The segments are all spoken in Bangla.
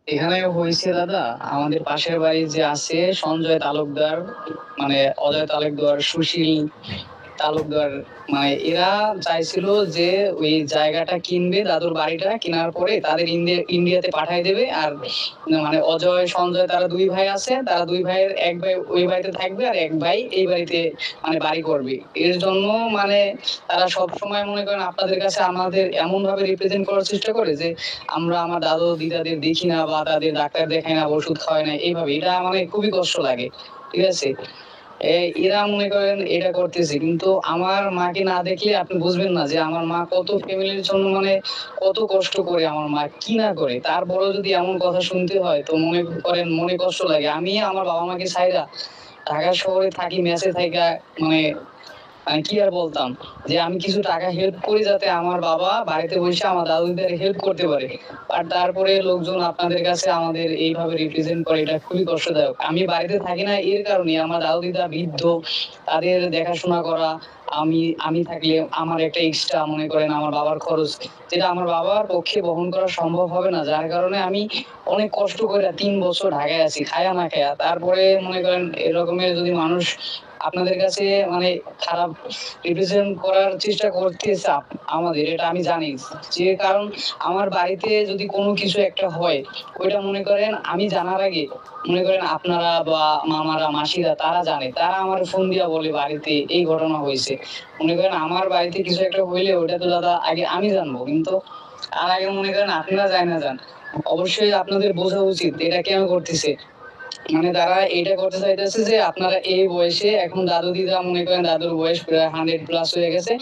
এখানে হয়েছে দাদা, আমাদের পাশের বাড়ি যে আছে সঞ্জয় তালুকদার, মানে অজয় তালুকদার, সুশীল তালুকদার, মানে এরা চাইছিল যে ওই জায়গাটা কিনবে, দাদুর বাড়িটা কেনার পরে তাদের ইন্ডিয়াতে পাঠাই দেবে। আর মানে অজয় সঞ্জয় তারা দুই ভাই আছে, তারা দুই ভাইয়ের এক ভাই ওই বাড়িতে থাকবে আর এক ভাই এই বাড়িতে মানে বাড়ি করবে। এর জন্য মানে তারা সব সময় মনে করেন আপনাদের কাছে আমাদের এমন ভাবে রিপ্রেজেন্ট করার চেষ্টা করে যে আমরা আমার দাদু দিদাদের দেখি না বা তাদের ডাক্তার দেখাই না, ওষুধ খাওয়াই না, এইভাবে। এটা মানে খুবই কষ্ট লাগে, ঠিক আছে। এরা মনে করেন এটা করতেছে, কিন্তু আমার মাকে না দেখলে আপনি বুঝবেন না যে আমার মা কত ফ্যামিলির জন্য মানে কত কষ্ট করে, আমার মা কি না করে। তারপরেও যদি এমন কথা শুনতে হয় তো মনে করেন মনে কষ্ট লাগে। আমি আমার বাবা মাকে ছাইরা ঢাকা শহরে থাকি, মেসে থাকা, মানে আমি কি আর বলতাম যে আমি কিছু টাকা হেল্প করি যাতে আমার বাবা বাড়িতে বসে আমার দাদু দিদার হেল্প করতে পারে। আর তারপরে লোকজন আপনাদের কাছে আমাদের এইভাবে রিপ্রেজেন্ট করে, এটা খুবই কষ্টদায়ক। আমি বাড়িতে থাকি না এর কারণে, আমার দাদু দিদা বৃদ্ধ, তাদের দেখাশোনা করা, আমি আমি থাকলে আমার একটা এক্সট্রা মনে করেন আমার বাবার খরচ, যেটা আমার বাবার পক্ষে বহন করা সম্ভব হবে না। যার কারণে আমি অনেক কষ্ট করে 3 বছর ঢাকায় আছি, খায়া না খায়া। তারপরে মনে করেন এরকমের যদি মানুষ আপনাদের কাছে মানে খারাপ রিপ্রেজেন্ট করার চেষ্টা করতেছে আমাদের, এটা আমি জানি। যে কারণ আমার বাড়িতে যদি কোনো কিছু একটা হয়, ওইটা মনে করেন আমি জানার আগে মনে করেন আপনারা বা মামারা মাসিরা তারা জানে, তারা আমার ফোন দিয়া বলে বাড়িতে এই ঘটনা হয়েছে। মনে করেন আমার বাড়িতে কিছু একটা হইলে ওটা তো দাদা আগে আমি জানবো, কিন্তু আর আগে মনে করেন আপনারা যায় না যান। অবশ্যই আপনাদের বোঝা উচিত এটা কেন করতেছে। মানে তারা এটা করতে চাইতেছে যে আপনারা এই বয়সে, এখন দাদু দিদা মনে করেন দাদুর বয়স প্রায় 100+ হয়ে গেছে,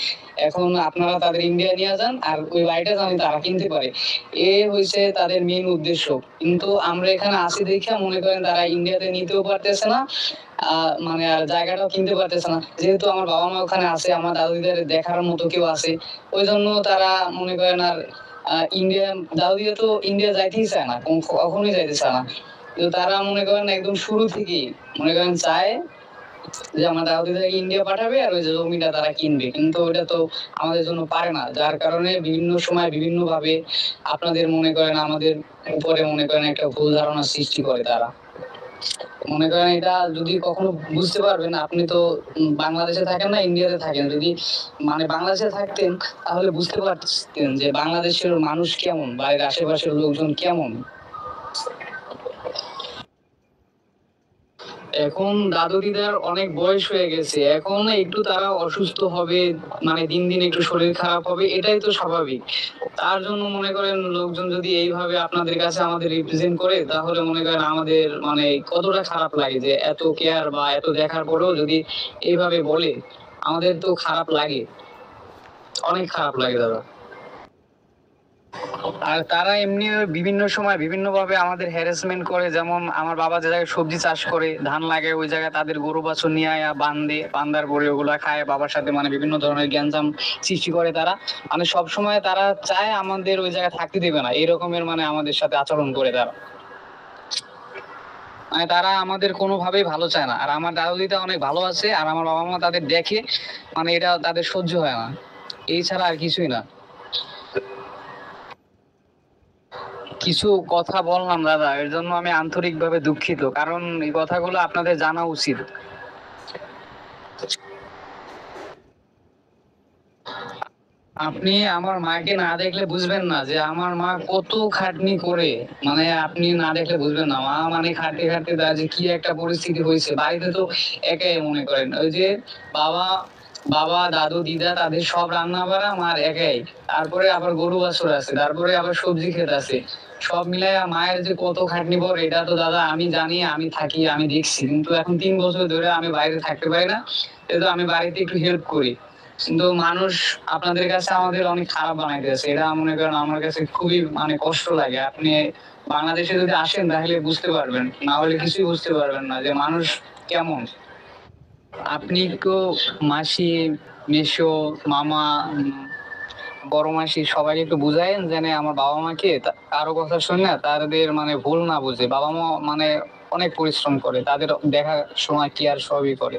এখন আপনারা তাদের ইন্ডিয়া নিয়ে যান আর ওই বাড়িটা জানি তারা কিনতে পারে। এ হয়েছে তাদের মেইন উদ্দেশ্য। কিন্তু আমরা এখানে আসি দেখে মনে করেন তারা ইন্ডিয়াতে নিতেও পারতেছে না, মানে আর জায়গাটাও কিনতে পারতেছে না। যেহেতু আমার বাবা মা ওখানে আছে, আমার দাদু দিদার দেখার মতো কেউ আছে, ওই জন্য তারা মনে করেন আর ইন্ডিয়া, দাদু দিদা তো ইন্ডিয়া যাইতেই চায় না, কখনোই যাইতে চায় না। কিন্তু তারা মনে করেন একদম শুরু থেকেই মনে করেন চায় যে আমার দাদু দিদাকে ইন্ডিয়া পাঠাবে আর ওই যে জমিটা তারা কিনবে, কিন্তু ওইটা তো আমাদের জন্য পারে না। যার কারণে বিভিন্ন সময় বিভিন্ন ভাবে আপনাদের মনে করেন আমাদের উপরে মনে করেন একটা ভুল ধারণা সৃষ্টি করে তারা। মনে করেন এটা যদি কখনো বুঝতে পারবেন, আপনি তো বাংলাদেশে থাকেন না, ইন্ডিয়াতে থাকেন, যদি মানে বাংলাদেশে থাকতেন তাহলে বুঝতে পারতেন যে বাংলাদেশের মানুষ কেমন, বাড়ির আশেপাশের লোকজন কেমন। এখন দাদু দিদার অনেক বয়স হয়ে গেছে, এখন একটু তারা অসুস্থ হবে, মানে দিন দিন একটু শরীর খারাপ হবে, এটাই তো স্বাভাবিক। তার জন্য মনে করেন লোকজন যদি এইভাবে আপনাদের কাছে আমাদের রিপ্রেজেন্ট করে, তাহলে মনে করেন আমাদের মানে কতটা খারাপ লাগে যে এত কেয়ার বা এত দেখার পরেও যদি এইভাবে বলে, আমাদের তো খারাপ লাগে, অনেক খারাপ লাগে দাদা। আর তারা এমনি বিভিন্ন সময় বিভিন্ন ভাবে আমাদের হ্যারাসমেন্ট করে, যেমন আমার বাবা যে জায়গায় সবজি চাষ করে, ধান লাগে, ওই জায়গায় তাদের গরু বাছুর নিয়ে আয়া বান্ধে, বান্ধার পরে ওগুলা খায়, বাবার সাথে মানে বিভিন্ন ধরনের গ্যাঞ্জাম সৃষ্টি করে তারা। মানে সব সময় তারা চায় আমাদের ওই জায়গায় থাকতে দেবে না, এরকমের মানে আমাদের সাথে আচরণ করে তারা। মানে তারা আমাদের কোনোভাবেই ভালো চায় না। আর আমার দাদু দিদা অনেক ভালো আছে, আর আমার বাবা মা তাদের দেখে মানে এটা তাদের সহ্য হয় না, এই ছাড়া আর কিছুই না। কিছু কথা বললাম দাদা, এর জন্য আমি আন্তরিকভাবে দুঃখিত, কারণ এই কথাগুলো আপনাদের জানা উচিত। আপনি আমার মাকে না দেখলে বুঝবেন না যে আমার মা কত খাটনি করে, মানে আপনি না দেখলে বুঝবেন না। মা মানে খাটতে খাটতে তার যে কি একটা পরিস্থিতি হয়েছে বাড়িতে, তো একাই মনে করেন ওই যে বাবা বাবা দাদু দিদা তাদের সব রান্না বাড়া মার একাই, তারপরে আবার গরু বাছুর আছে, তারপরে আবার সবজি ক্ষেত আছে, সব মিলাইয়া মায়ের যে কত খাটনি পড়ে এটা তো দাদা আমি জানি, আমি থাকি, আমি দেখছি। কিন্তু এখন 3 বছর ধরে আমি বাইরে থাকতে পারি না, কিন্তু আমি বাড়িতে একটু হেল্প করি। কিন্তু মানুষ আপনাদের কাছে আমাদের অনেক খারাপ বানাইতেছে, এটা মনে করেন আমার কাছে খুবই মানে কষ্ট লাগে। আপনি বাংলাদেশে যদি আসেন তাহলে বুঝতে পারবেন, না হলে কিছুই বুঝতে পারবেন না যে মানুষ কেমন। আপনি তো মাসি, মেসো, মামা, বড় মাসি সবাই একটু বুঝায়েন যেন আমার বাবা মাকে কারো কথা শুনে না তাদের মানে ভুল না বুঝে। বাবা মা মানে অনেক পরিশ্রম করে, তাদের দেখার সময় কি আর সবই করে।